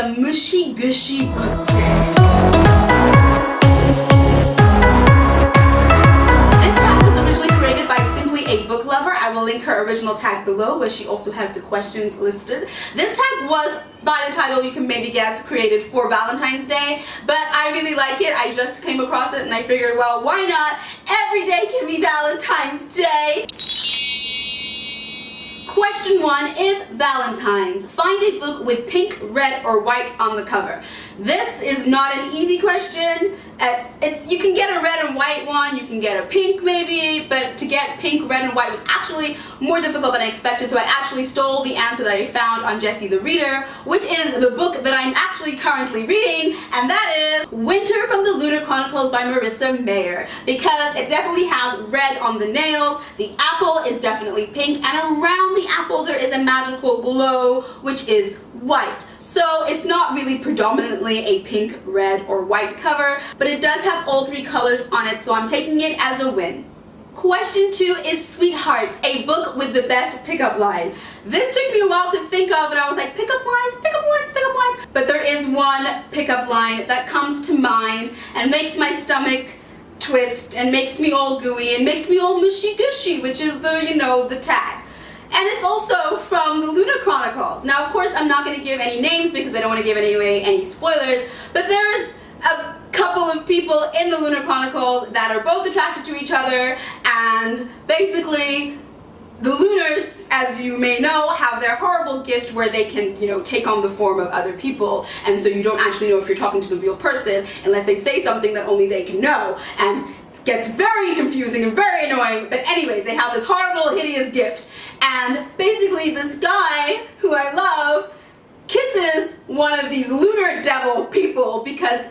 the Mushy Gushy Book Tag. This tag was originally created by Simply a Book Lover. I will link her original tag below where she also has the questions listed. This tag was, by the title you can maybe guess, created for Valentine's Day, but I really like it. I just came across it and I figured, well, why not? Every day can be Valentine's Day. Question 1 is Valentine's. Find a book with pink, red, or white on the cover. This is not an easy question. You can get a red and white one, you can get a pink maybe, but to get pink, red, and white was actually more difficult than I expected, so I actually stole the answer that I found on Jessie the Reader, which is the book that I'm actually currently reading, and that is Winter from the Lunar Chronicles by Marissa Mayer, because it definitely has red on the nails, the apple is definitely pink, and around the apple there is a magical glow, which is white. So it's not really predominantly a pink, red, or white cover, but it does have all three colors on it, so I'm taking it as a win. Question 2 is Sweethearts, a book with the best pickup line. This took me a while to think of, and I was like, pickup lines, pickup lines, pickup lines. But there is one pickup line that comes to mind and makes my stomach twist and makes me all gooey and makes me all mushy gushy, which is the tag. And it's also from the Lunar Chronicles. Now, of course, I'm not going to give any names because I don't want to give away any spoilers, but there is a couple of people in the Lunar Chronicles that are both attracted to each other, and basically the Lunars, as you may know, have their horrible gift where they can, take on the form of other people, and so you don't actually know if you're talking to the real person unless they say something that only they can know, and it gets very confusing and very annoying. But anyways, they have this horrible, hideous gift. And basically this guy, who I love, kisses one of these lunar devil people because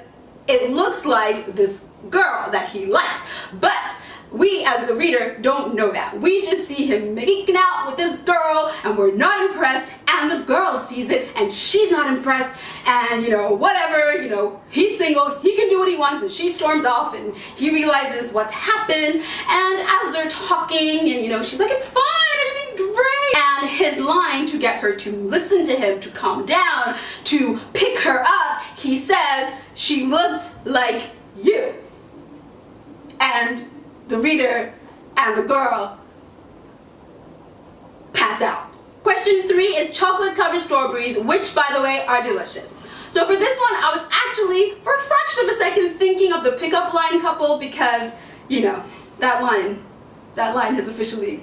it looks like this girl that he likes. But we, as the reader, don't know that. We just see him making out with this girl and we're not impressed, and the girl sees it and she's not impressed, and whatever, he's single, he can do what he wants, and she storms off and he realizes what's happened, and as they're talking and she's like, it's fine, everything's great, and his line to get her to listen to him, to calm down, to pick her up, he says, she looked like you. And the reader and the girl pass out. Question 3 is chocolate covered strawberries, which by the way are delicious. So for this one, I was actually for a fraction of a second thinking of the pickup line couple because that line has officially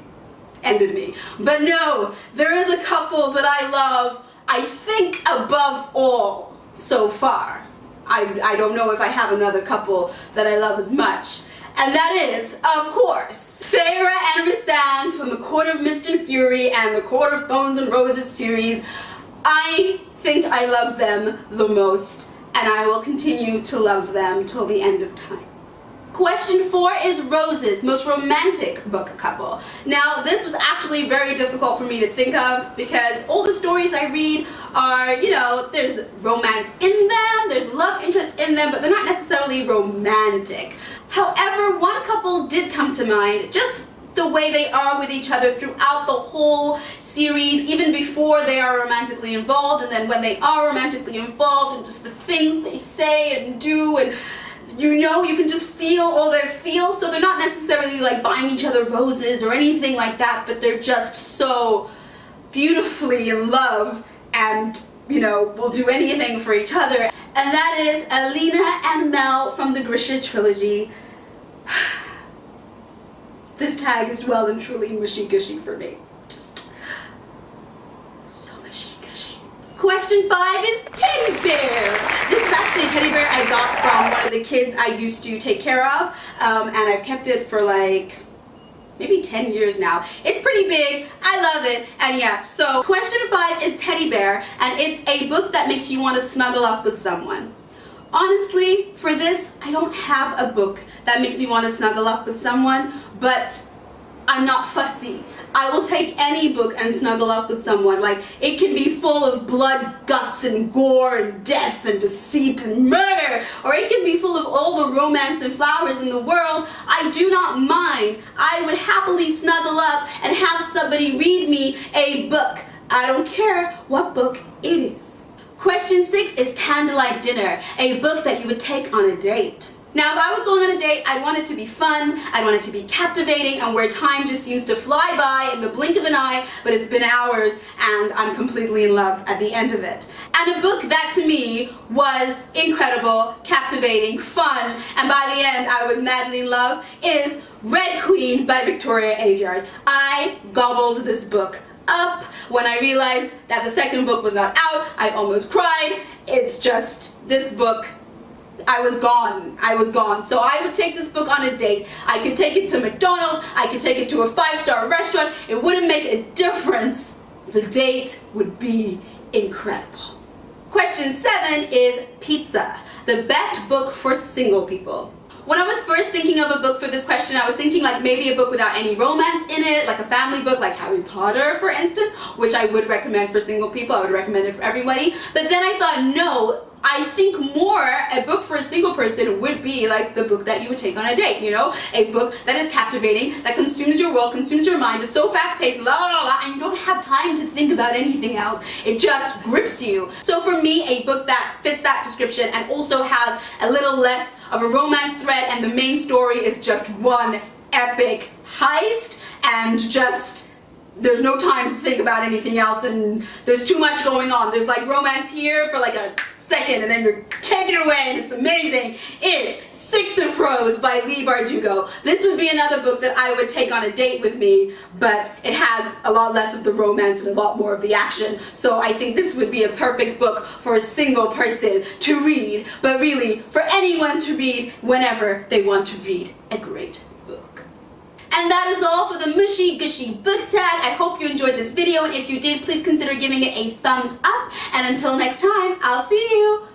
ended me. But no, there is a couple that I love, I think above all so far. I don't know if I have another couple that I love as much. And that is, of course, Feyre and Rhysand from the Court of Mist and Fury and the Court of Thorns and Roses series. I think I love them the most, and I will continue to love them till the end of time. Question 4 is Rose's most romantic book couple. Now, this was actually very difficult for me to think of because all the stories I read are, there's romance in them, there's love interest in them, but they're not necessarily romantic. However, one couple did come to mind, just the way they are with each other throughout the whole series, even before they are romantically involved, and then when they are romantically involved, and just the things they say and do, and you can just feel all their feels. So they're not necessarily like buying each other roses or anything like that, but they're just so beautifully in love and will do anything for each other. And that is Alina and Mel from the Grisha trilogy. This tag is well and truly mushy gushy for me. Just so mushy gushy. Question 5 is Teddy Bear. This is actually a teddy bear I got from one of the kids I used to take care of, and I've kept it for like maybe 10 years now. It's pretty big, I love it, and yeah, so question 5 is Teddy Bear, and it's a book that makes you want to snuggle up with someone. Honestly, for this, I don't have a book that makes me want to snuggle up with someone, but I'm not fussy. I will take any book and snuggle up with someone. Like, it can be full of blood, guts, and gore, and death, and deceit, and murder, or it can be full of all the romance and flowers in the world. I do not mind. I would happily snuggle up and have somebody read me a book. I don't care what book it is. Question 6 is Candlelight Dinner, a book that you would take on a date. Now, if I was going on a date, I'd want it to be fun, I'd want it to be captivating, and where time just seems to fly by in the blink of an eye, but it's been hours, and I'm completely in love at the end of it. And a book that, to me, was incredible, captivating, fun, and by the end, I was madly in love, is Red Queen by Victoria Aveyard. I gobbled this book up. When I realized that the second book was not out, I almost cried. It's just, this book, I was gone. So I would take this book on a date. I could take it to McDonald's, I could take it to a 5-star restaurant. It wouldn't make a difference. The date would be incredible. Question 7 is Pizza, the best book for single people. When I was first thinking of a book for this question, I was thinking like maybe a book without any romance in it, like a family book like Harry Potter, for instance, which I would recommend for single people. I would recommend it for everybody. But then I thought, no, I think more a book for a single person would be like the book that you would take on a date, you know? A book that is captivating, that consumes your world, consumes your mind, is so fast-paced, la la la, and you don't have time to think about anything else. It just grips you. So for me, a book that fits that description and also has a little less of a romance thread, and the main story is just one epic heist, and just there's no time to think about anything else, and there's too much going on. There's like romance here for like a second, and then you're taken away, and it's amazing. It's Six of Crows by Leigh Bardugo. This would be another book that I would take on a date with me, but it has a lot less of the romance and a lot more of the action. So I think this would be a perfect book for a single person to read, but really for anyone to read whenever they want to read a great book. And that is all for the Mushy Gushy Book Tag. I hope you enjoyed this video, and if you did, please consider giving it a thumbs up. And until next time, I'll see you.